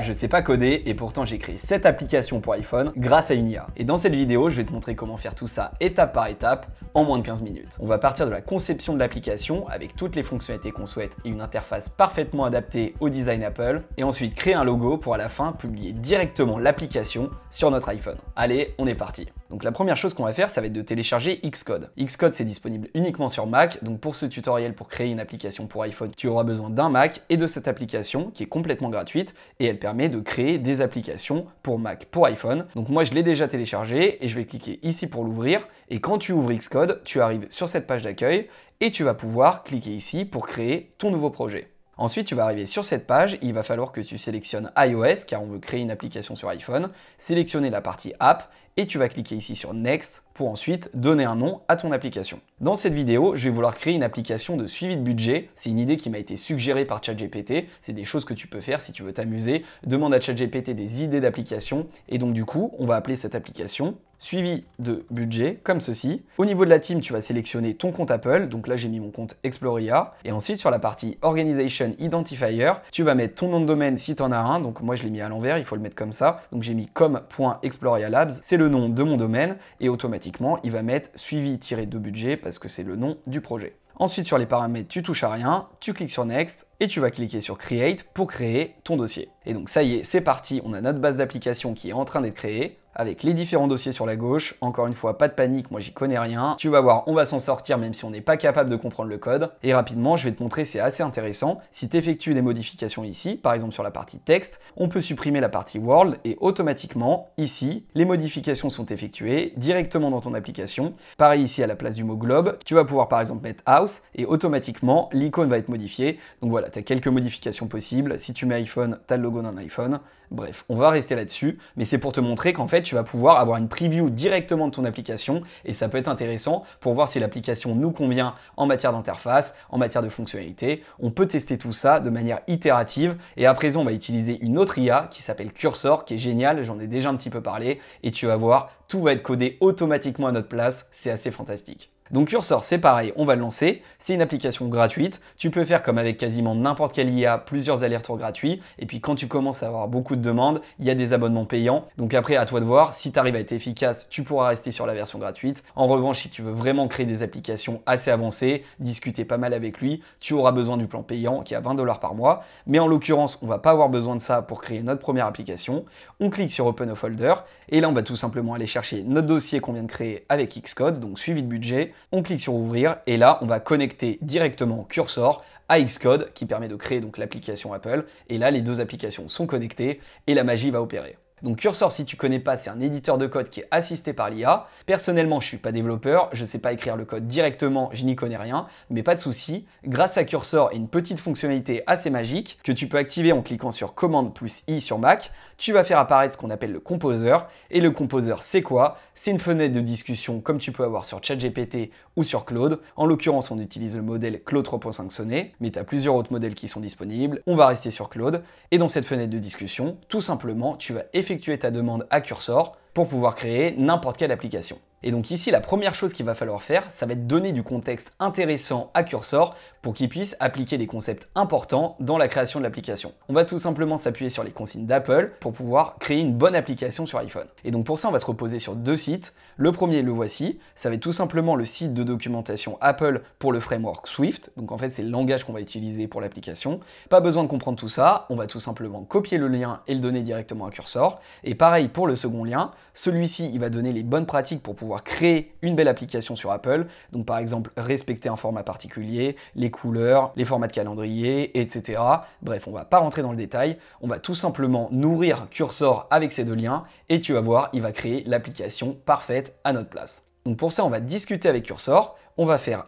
Je sais pas coder et pourtant j'ai créé cette application pour iPhone grâce à une IA. Et dans cette vidéo, je vais te montrer comment faire tout ça étape par étape en moins de 15 minutes. On va partir de la conception de l'application avec toutes les fonctionnalités qu'on souhaite et une interface parfaitement adaptée au design Apple. Et ensuite créer un logo pour à la fin publier directement l'application sur notre iPhone. Allez, on est parti. Donc la première chose qu'on va faire, ça va être de télécharger Xcode. Xcode, c'est disponible uniquement sur Mac. Donc pour ce tutoriel, pour créer une application pour iPhone, tu auras besoin d'un Mac et de cette application qui est complètement gratuite et elle permet de créer des applications pour Mac, pour iPhone. Donc moi, je l'ai déjà téléchargé et je vais cliquer ici pour l'ouvrir. Et quand tu ouvres Xcode, tu arrives sur cette page d'accueil et tu vas pouvoir cliquer ici pour créer ton nouveau projet. Ensuite, tu vas arriver sur cette page, il va falloir que tu sélectionnes iOS car on veut créer une application sur iPhone, sélectionner la partie App et tu vas cliquer ici sur Next pour ensuite donner un nom à ton application. Dans cette vidéo, je vais vouloir créer une application de suivi de budget. C'est une idée qui m'a été suggérée par ChatGPT. C'est des choses que tu peux faire si tu veux t'amuser. Demande à ChatGPT des idées d'application et donc du coup, on va appeler cette application suivi de budget, comme ceci. Au niveau de la team, tu vas sélectionner ton compte Apple. Donc là, j'ai mis mon compte Exploria. Et ensuite, sur la partie Organization Identifier, tu vas mettre ton nom de domaine si tu en as un. Donc moi, je l'ai mis à l'envers, il faut le mettre comme ça. Donc j'ai mis com.explorialabs, c'est le nom de mon domaine. Et automatiquement, il va mettre suivi-de budget parce que c'est le nom du projet. Ensuite, sur les paramètres, tu touches à rien, tu cliques sur Next et tu vas cliquer sur Create pour créer ton dossier. Et donc ça y est, c'est parti, on a notre base d'application qui est en train d'être créée avec les différents dossiers sur la gauche. Encore une fois, pas de panique, moi j'y connais rien. Tu vas voir, on va s'en sortir même si on n'est pas capable de comprendre le code. Et rapidement, je vais te montrer, c'est assez intéressant. Si tu effectues des modifications ici, par exemple sur la partie texte, on peut supprimer la partie World et automatiquement, ici, les modifications sont effectuées directement dans ton application. Pareil ici à la place du mot globe, tu vas pouvoir par exemple mettre House et automatiquement, l'icône va être modifiée. Donc voilà, tu as quelques modifications possibles. Si tu mets iPhone, tu as le logo d'un iPhone. Bref, on va rester là-dessus, mais c'est pour te montrer qu'en fait, tu vas pouvoir avoir une preview directement de ton application et ça peut être intéressant pour voir si l'application nous convient en matière d'interface, en matière de fonctionnalité. On peut tester tout ça de manière itérative et à présent, on va utiliser une autre IA qui s'appelle Cursor, qui est géniale, j'en ai déjà un petit peu parlé et tu vas voir, tout va être codé automatiquement à notre place, c'est assez fantastique. Donc Cursor, c'est pareil, on va le lancer. C'est une application gratuite. Tu peux faire comme avec quasiment n'importe quelle IA, plusieurs allers-retours gratuits. Et puis quand tu commences à avoir beaucoup de demandes, il y a des abonnements payants. Donc après, à toi de voir. Si tu arrives à être efficace, tu pourras rester sur la version gratuite. En revanche, si tu veux vraiment créer des applications assez avancées, discuter pas mal avec lui, tu auras besoin du plan payant qui est à 20 $ par mois. Mais en l'occurrence, on va pas avoir besoin de ça pour créer notre première application. On clique sur Open a Folder. Et là, on va tout simplement aller chercher notre dossier qu'on vient de créer avec Xcode, donc suivi de budget. On clique sur ouvrir et là, on va connecter directement Cursor à Xcode qui permet de créer donc l'application Apple. Et là, les deux applications sont connectées et la magie va opérer. Donc Cursor, si tu connais pas, c'est un éditeur de code qui est assisté par l'IA. Personnellement, je suis pas développeur, je sais pas écrire le code directement, je n'y connais rien, mais pas de souci. Grâce à Cursor et une petite fonctionnalité assez magique que tu peux activer en cliquant sur commande plus I sur Mac, tu vas faire apparaître ce qu'on appelle le Composer. Et le Composer, c'est quoi? C'est une fenêtre de discussion comme tu peux avoir sur ChatGPT ou sur Claude. En l'occurrence, on utilise le modèle Claude 3.5 Sonnet, mais tu as plusieurs autres modèles qui sont disponibles. On va rester sur Claude. Et dans cette fenêtre de discussion, tout simplement, tu vas effectuer ta demande à Cursor pour pouvoir créer n'importe quelle application. Et donc ici, la première chose qu'il va falloir faire, ça va être donner du contexte intéressant à Cursor pour qu'il puisse appliquer des concepts importants dans la création de l'application. On va tout simplement s'appuyer sur les consignes d'Apple pour pouvoir créer une bonne application sur iPhone. Et donc pour ça, on va se reposer sur deux sites. Le premier, le voici. Ça va être tout simplement le site de documentation Apple pour le framework Swift. Donc en fait, c'est le langage qu'on va utiliser pour l'application. Pas besoin de comprendre tout ça. On va tout simplement copier le lien et le donner directement à Cursor. Et pareil pour le second lien. Celui-ci, il va donner les bonnes pratiques pour pouvoir créer une belle application sur Apple. Donc par exemple, respecter un format particulier, les couleurs, les formats de calendrier, etc. Bref, on va pas rentrer dans le détail. On va tout simplement nourrir Cursor avec ces deux liens et tu vas voir, il va créer l'application parfaite à notre place. Donc pour ça, on va discuter avec Cursor. On va faire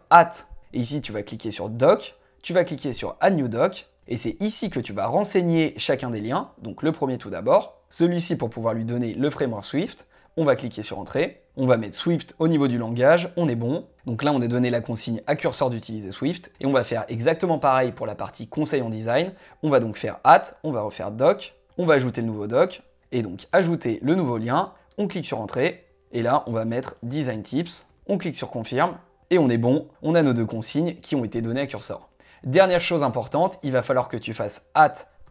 et ici, tu vas cliquer sur Doc. Tu vas cliquer sur Add New Doc. Et c'est ici que tu vas renseigner chacun des liens. Donc le premier tout d'abord. Celui-ci pour pouvoir lui donner le framework Swift. On va cliquer sur Entrée. On va mettre Swift au niveau du langage, on est bon. Donc là, on a donné la consigne à Cursor d'utiliser Swift. Et on va faire exactement pareil pour la partie conseil en design. On va donc faire on va refaire doc, on va ajouter le nouveau doc. Et donc ajouter le nouveau lien, on clique sur Entrée. Et là, on va mettre Design Tips. On clique sur Confirme. Et on est bon, on a nos deux consignes qui ont été données à Cursor. Dernière chose importante, il va falloir que tu fasses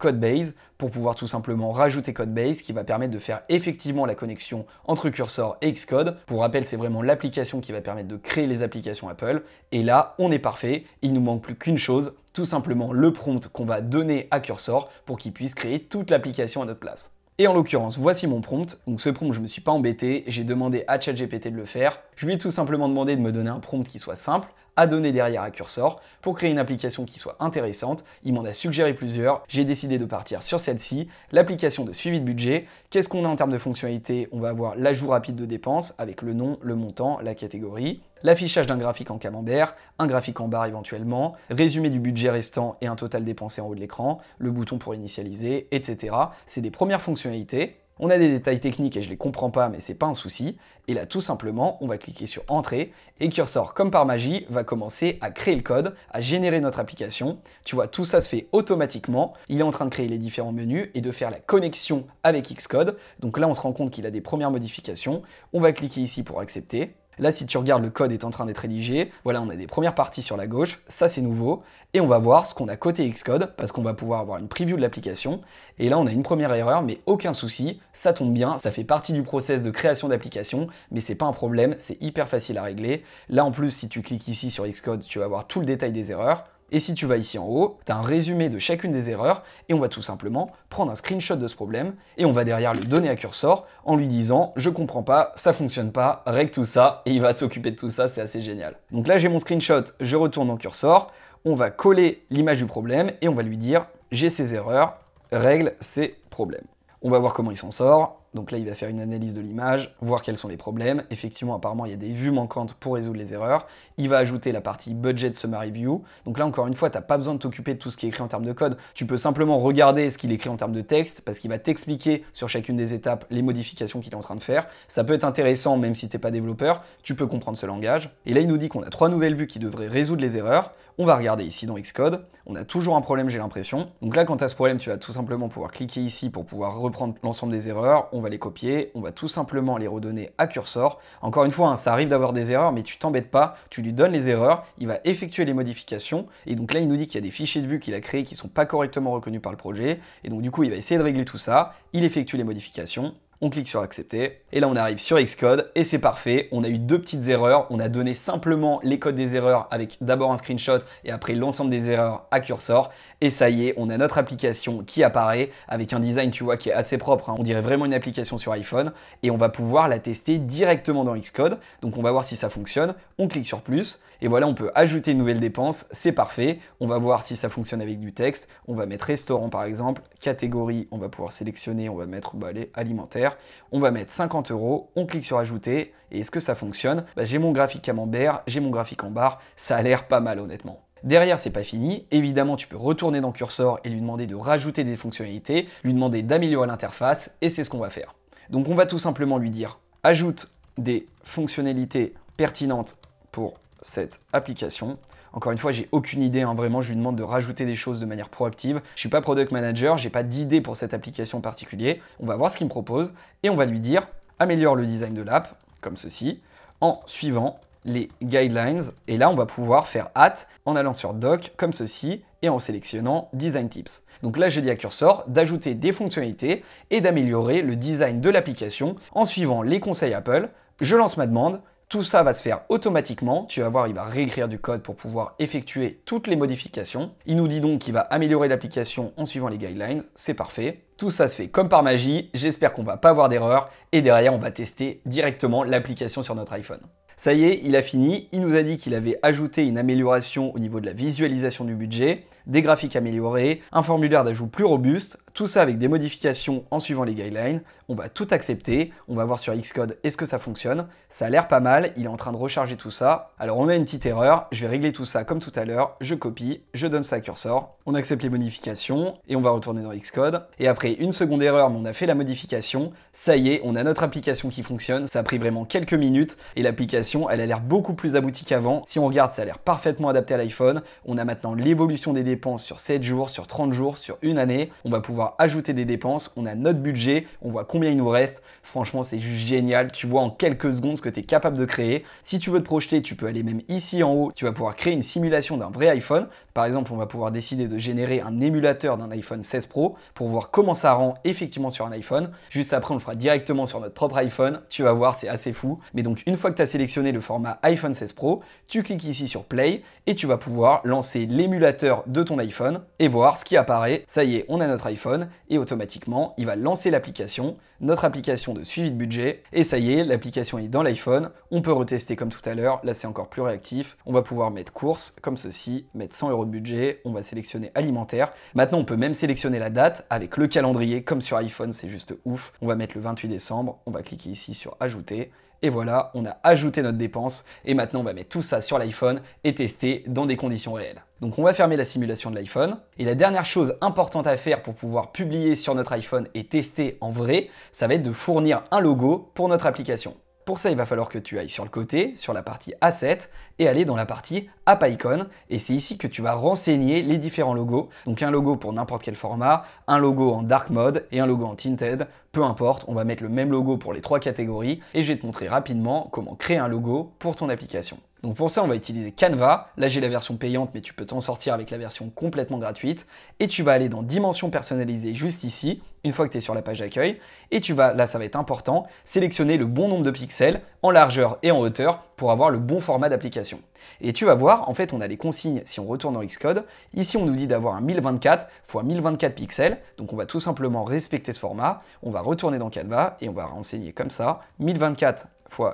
Codebase pour pouvoir tout simplement rajouter Codebase qui va permettre de faire effectivement la connexion entre Cursor et Xcode. Pour rappel, c'est vraiment l'application qui va permettre de créer les applications Apple. Et là, on est parfait. Il nous manque plus qu'une chose, tout simplement le prompt qu'on va donner à Cursor pour qu'il puisse créer toute l'application à notre place. Et en l'occurrence, voici mon prompt. Donc ce prompt, je ne me suis pas embêté, j'ai demandé à ChatGPT de le faire. Je lui ai tout simplement demandé de me donner un prompt qui soit simple, à donner derrière à Cursor pour créer une application qui soit intéressante. Il m'en a suggéré plusieurs, j'ai décidé de partir sur celle-ci, l'application de suivi de budget. Qu'est-ce qu'on a en termes de fonctionnalité? On va avoir l'ajout rapide de dépenses avec le nom, le montant, la catégorie, l'affichage d'un graphique en camembert, un graphique en barre éventuellement, résumé du budget restant et un total dépensé en haut de l'écran, le bouton pour initialiser, etc. C'est des premières fonctionnalités. On a des détails techniques et je les comprends pas, mais c'est pas un souci. Et là, tout simplement, on va cliquer sur Entrée et Cursor, comme par magie, va commencer à créer le code, à générer notre application. Tu vois, tout ça se fait automatiquement. Il est en train de créer les différents menus et de faire la connexion avec Xcode. Donc là, on se rend compte qu'il a des premières modifications. On va cliquer ici pour accepter. Là, si tu regardes, le code est en train d'être rédigé. Voilà, on a des premières parties sur la gauche, ça c'est nouveau. Et on va voir ce qu'on a côté Xcode, parce qu'on va pouvoir avoir une preview de l'application. Et là, on a une première erreur, mais aucun souci, ça tombe bien, ça fait partie du process de création d'application, mais c'est pas un problème, c'est hyper facile à régler. Là, en plus, si tu cliques ici sur Xcode, tu vas voir tout le détail des erreurs. Et si tu vas ici en haut, tu as un résumé de chacune des erreurs et on va tout simplement prendre un screenshot de ce problème et on va derrière le donner à Cursor en lui disant « Je comprends pas, ça fonctionne pas, règle tout ça » et il va s'occuper de tout ça, c'est assez génial. Donc là j'ai mon screenshot, je retourne dans Cursor, on va coller l'image du problème et on va lui dire « J'ai ces erreurs, règle ces problèmes ». On va voir comment il s'en sort. Donc là, il va faire une analyse de l'image, voir quels sont les problèmes. Effectivement, apparemment, il y a des vues manquantes pour résoudre les erreurs. Il va ajouter la partie Budget Summary View. Donc là, encore une fois, tu n'as pas besoin de t'occuper de tout ce qui est écrit en termes de code. Tu peux simplement regarder ce qu'il écrit en termes de texte, parce qu'il va t'expliquer sur chacune des étapes les modifications qu'il est en train de faire. Ça peut être intéressant, même si tu n'es pas développeur. Tu peux comprendre ce langage. Et là, il nous dit qu'on a 3 nouvelles vues qui devraient résoudre les erreurs. On va regarder ici dans Xcode. On a toujours un problème, j'ai l'impression. Donc là, quand tu as ce problème, tu vas tout simplement pouvoir cliquer ici pour pouvoir reprendre l'ensemble des erreurs. On va les copier. On va tout simplement les redonner à Cursor. Encore une fois, hein, ça arrive d'avoir des erreurs, mais tu t'embêtes pas. Tu lui donnes les erreurs. Il va effectuer les modifications. Et donc là, il nous dit qu'il y a des fichiers de vue qu'il a créés qui ne sont pas correctement reconnus par le projet. Et donc du coup, il va essayer de régler tout ça. Il effectue les modifications. On clique sur accepter et là on arrive sur Xcode et c'est parfait. On a eu 2 petites erreurs, on a donné simplement les codes des erreurs avec d'abord un screenshot et après l'ensemble des erreurs à Cursor et ça y est, on a notre application qui apparaît avec un design, tu vois, qui est assez propre, hein. On dirait vraiment une application sur iPhone et on va pouvoir la tester directement dans Xcode. Donc on va voir si ça fonctionne, on clique sur plus et voilà, on peut ajouter une nouvelle dépense, c'est parfait. On va voir si ça fonctionne avec du texte. On va mettre restaurant par exemple, catégorie, on va pouvoir sélectionner, on va mettre allez, alimentaire. On va mettre 50 €, on clique sur ajouter, et est-ce que ça fonctionne? J'ai mon graphique camembert, j'ai mon graphique en barre, ça a l'air pas mal honnêtement. Derrière, c'est pas fini. Évidemment, tu peux retourner dans Cursor et lui demander de rajouter des fonctionnalités, lui demander d'améliorer l'interface, et c'est ce qu'on va faire. Donc on va tout simplement lui dire, ajoute des fonctionnalités pertinentes pour cette application. Encore une fois, j'ai aucune idée, hein, vraiment, je lui demande de rajouter des choses de manière proactive. Je suis pas product manager, j'ai pas d'idée pour cette application en particulier. On va voir ce qu'il me propose et on va lui dire améliore le design de l'app, comme ceci, en suivant les guidelines. Et là, on va pouvoir faire hâte en allant sur doc, comme ceci, et en sélectionnant design tips. Donc là, j'ai dit à Cursor d'ajouter des fonctionnalités et d'améliorer le design de l'application en suivant les conseils Apple. Je lance ma demande. Tout ça va se faire automatiquement. Tu vas voir, il va réécrire du code pour pouvoir effectuer toutes les modifications. Il nous dit donc qu'il va améliorer l'application en suivant les guidelines. C'est parfait. Tout ça se fait comme par magie. J'espère qu'on va pas avoir d'erreur. Et derrière, on va tester directement l'application sur notre iPhone. Ça y est, il a fini. Il nous a dit qu'il avait ajouté une amélioration au niveau de la visualisation du budget, des graphiques améliorés, un formulaire d'ajout plus robuste, tout ça avec des modifications en suivant les guidelines. On va tout accepter, on va voir sur Xcode est-ce que ça fonctionne. Ça a l'air pas mal, il est en train de recharger tout ça. Alors on a une petite erreur, je vais régler tout ça comme tout à l'heure, je copie, je donne ça à Cursor, on accepte les modifications et on va retourner dans Xcode. Et après une seconde erreur, mais on a fait la modification, ça y est, on a notre application qui fonctionne. Ça a pris vraiment quelques minutes et l'application, elle a l'air beaucoup plus aboutie qu'avant. Si on regarde, ça a l'air parfaitement adapté à l'iPhone. On a maintenant l'évolution des dépenses sur 7 jours, sur 30 jours, sur une année. On va pouvoir ajouter des dépenses, on a notre budget, on voit combien il nous reste. Franchement, c'est juste génial. Tu vois en quelques secondes ce que tu es capable de créer. Si tu veux te projeter, tu peux aller même ici en haut. Tu vas pouvoir créer une simulation d'un vrai iPhone. Par exemple, on va pouvoir décider de générer un émulateur d'un iPhone 16 Pro pour voir comment ça rend effectivement sur un iPhone. Juste après, on le fera directement sur notre propre iPhone. Tu vas voir, c'est assez fou. Mais donc, une fois que tu as sélectionné le format iPhone 16 Pro, tu cliques ici sur Play et tu vas pouvoir lancer l'émulateur de ton iPhone et voir ce qui apparaît. Ça y est, on a notre iPhone et automatiquement, il va lancer l'application, notre application de suivi de budget. Et ça y est, l'application est dans l'iPhone. On peut retester comme tout à l'heure. Là, c'est encore plus réactif. On va pouvoir mettre course comme ceci, mettre 100 € de budget. On va sélectionner alimentaire. Maintenant, on peut même sélectionner la date avec le calendrier comme sur iPhone. C'est juste ouf. On va mettre le 28 décembre. On va cliquer ici sur ajouter. Et voilà, on a ajouté notre dépense et maintenant on va mettre tout ça sur l'iPhone et tester dans des conditions réelles. Donc on va fermer la simulation de l'iPhone. Et la dernière chose importante à faire pour pouvoir publier sur notre iPhone et tester en vrai, ça va être de fournir un logo pour notre application. Pour ça, il va falloir que tu ailles sur le côté, sur la partie Asset, et aller dans la partie App Icon. Et c'est ici que tu vas renseigner les différents logos. Donc un logo pour n'importe quel format, un logo en Dark Mode et un logo en Tinted. Peu importe, on va mettre le même logo pour les trois catégories. Et je vais te montrer rapidement comment créer un logo pour ton application. Donc pour ça, on va utiliser Canva. Là, j'ai la version payante, mais tu peux t'en sortir avec la version complètement gratuite. Et tu vas aller dans Dimensions personnalisées juste ici, une fois que tu es sur la page d'accueil. Et tu vas, là ça va être important, sélectionner le bon nombre de pixels en largeur et en hauteur pour avoir le bon format d'application. Et tu vas voir, en fait, on a les consignes si on retourne dans Xcode. Ici, on nous dit d'avoir un 1024 x 1024 pixels. Donc on va tout simplement respecter ce format. On va retourner dans Canva et on va renseigner comme ça, 1024 x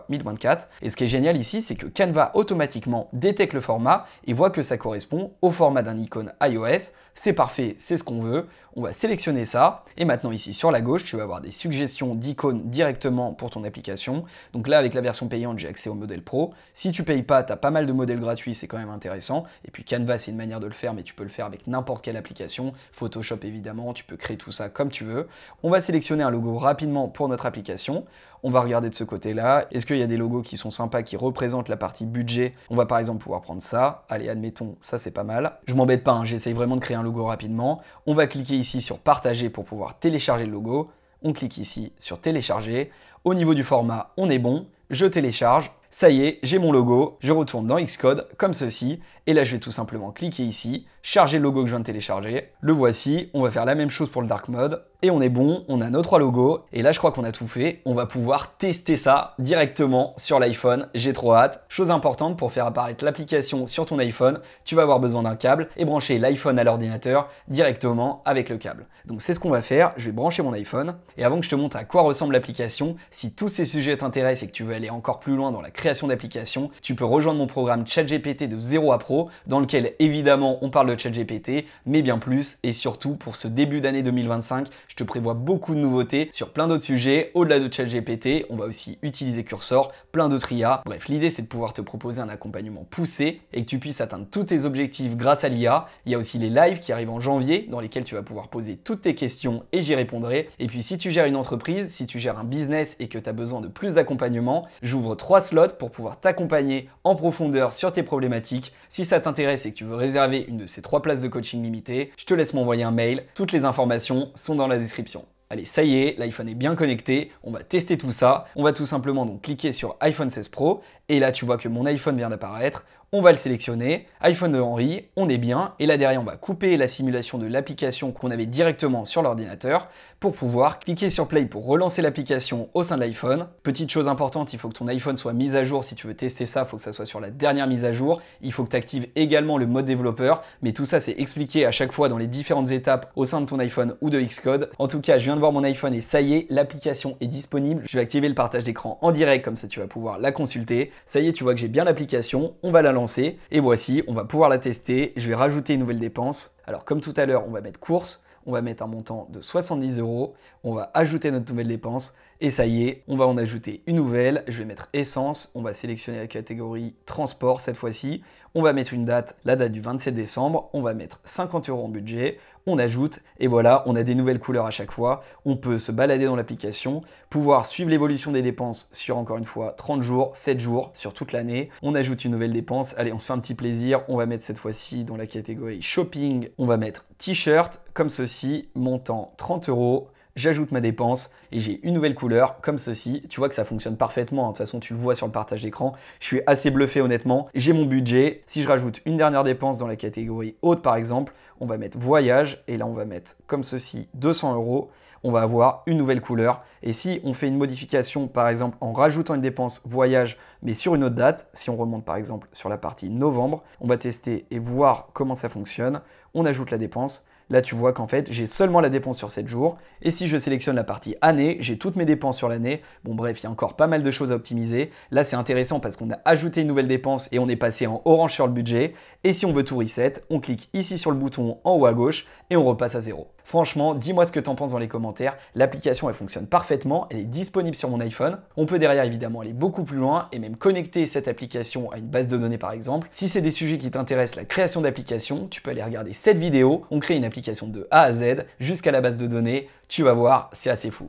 1024. Et ce qui est génial ici, c'est que Canva automatiquement détecte le format et voit que ça correspond au format d'un icône iOS. C'est parfait, c'est ce qu'on veut. On va sélectionner ça. Et maintenant ici sur la gauche, tu vas avoir des suggestions d'icônes directement pour ton application. Donc là, avec la version payante, j'ai accès au modèle pro. Si tu payes pas, tu as pas mal de modèles gratuits, c'est quand même intéressant. Et puis Canva, c'est une manière de le faire, mais tu peux le faire avec n'importe quelle application. Photoshop évidemment, tu peux créer tout ça comme tu veux. On va sélectionner un logo rapidement pour notre application. On va regarder de ce côté-là. Est-ce qu'il y a des logos qui sont sympas, qui représentent la partie budget? On va par exemple pouvoir prendre ça. Allez, admettons, ça c'est pas mal. Je m'embête pas, hein, j'essaye vraiment de créer un logo rapidement. On va cliquer ici sur partager pour pouvoir télécharger le logo. On clique ici sur télécharger. Au niveau du format, on est bon. Je télécharge. Ça y est, j'ai mon logo. Je retourne dans Xcode comme ceci. Et là, je vais tout simplement cliquer ici, charger le logo que je viens de télécharger. Le voici. On va faire la même chose pour le Dark Mode. Et on est bon, on a nos trois logos. Et là, je crois qu'on a tout fait. On va pouvoir tester ça directement sur l'iPhone. J'ai trop hâte. Chose importante, pour faire apparaître l'application sur ton iPhone, tu vas avoir besoin d'un câble et brancher l'iPhone à l'ordinateur directement avec le câble. Donc c'est ce qu'on va faire. Je vais brancher mon iPhone. Et avant que je te montre à quoi ressemble l'application, si tous ces sujets t'intéressent et que tu veux aller encore plus loin dans la création d'applications, tu peux rejoindre mon programme ChatGPT de 0 à Pro, dans lequel évidemment on parle de ChatGPT, mais bien plus. Et surtout, pour ce début d'année 2025, je te prévois beaucoup de nouveautés sur plein d'autres sujets. Au-delà de ChatGPT, on va aussi utiliser Cursor, plein d'autres IA. Bref, l'idée c'est de pouvoir te proposer un accompagnement poussé et que tu puisses atteindre tous tes objectifs grâce à l'IA. Il y a aussi les lives qui arrivent en janvier, dans lesquels tu vas pouvoir poser toutes tes questions et j'y répondrai. Et puis si tu gères une entreprise, si tu gères un business et que tu as besoin de plus d'accompagnement, j'ouvre 3 slots pour pouvoir t'accompagner en profondeur sur tes problématiques. Si ça t'intéresse et que tu veux réserver une de ces 3 places de coaching limitées, je te laisse m'envoyer un mail. Toutes les informations sont dans la description. Allez, ça y est, l'iPhone est bien connecté, on va tester tout ça. On va tout simplement donc cliquer sur iPhone 16 Pro et là tu vois que mon iPhone vient d'apparaître. On va le sélectionner, iPhone de Henri, on est bien. Et là derrière, on va couper la simulation de l'application qu'on avait directement sur l'ordinateur pour pouvoir cliquer sur Play pour relancer l'application au sein de l'iPhone. Petite chose importante, il faut que ton iPhone soit mis à jour. Si tu veux tester ça, il faut que ça soit sur la dernière mise à jour. Il faut que tu actives également le mode développeur. Mais tout ça, c'est expliqué à chaque fois dans les différentes étapes au sein de ton iPhone ou de Xcode. En tout cas, je viens de voir mon iPhone et ça y est, l'application est disponible. Je vais activer le partage d'écran en direct, comme ça tu vas pouvoir la consulter. Ça y est, tu vois que j'ai bien l'application. On va la lancer et voici, on va pouvoir la tester. Je vais rajouter une nouvelle dépense. Alors comme tout à l'heure, on va mettre course, on va mettre un montant de 70 €, on va ajouter notre nouvelle dépense et ça y est, on va en ajouter une nouvelle. Je vais mettre essence, on va sélectionner la catégorie transport cette fois-ci. On va mettre une date, la date du 27 décembre, on va mettre 50 € en budget, on ajoute, et voilà, on a des nouvelles couleurs à chaque fois. On peut se balader dans l'application, pouvoir suivre l'évolution des dépenses sur, encore une fois, 30 jours, 7 jours, sur toute l'année. On ajoute une nouvelle dépense, allez, on se fait un petit plaisir, on va mettre cette fois-ci dans la catégorie shopping, on va mettre t-shirt, comme ceci, montant 30 €. J'ajoute ma dépense et j'ai une nouvelle couleur comme ceci. Tu vois que ça fonctionne parfaitement, de toute façon tu le vois sur le partage d'écran. Je suis assez bluffé honnêtement. J'ai mon budget. Si je rajoute une dernière dépense dans la catégorie haute par exemple, on va mettre voyage et là on va mettre comme ceci 200 €. On va avoir une nouvelle couleur. Et si on fait une modification par exemple en rajoutant une dépense voyage mais sur une autre date, si on remonte par exemple sur la partie novembre, on va tester et voir comment ça fonctionne. On ajoute la dépense. Là, tu vois qu'en fait, j'ai seulement la dépense sur 7 jours. Et si je sélectionne la partie année, j'ai toutes mes dépenses sur l'année. Bon, bref, il y a encore pas mal de choses à optimiser. Là, c'est intéressant parce qu'on a ajouté une nouvelle dépense et on est passé en orange sur le budget. Et si on veut tout reset, on clique ici sur le bouton en haut à gauche et on repasse à 0. Franchement, dis-moi ce que tu en penses dans les commentaires. L'application, elle fonctionne parfaitement. Elle est disponible sur mon iPhone. On peut derrière, évidemment, aller beaucoup plus loin et même connecter cette application à une base de données, par exemple. Si c'est des sujets qui t'intéressent, la création d'applications, tu peux aller regarder cette vidéo. On crée une application de A à Z jusqu'à la base de données. Tu vas voir, c'est assez fou.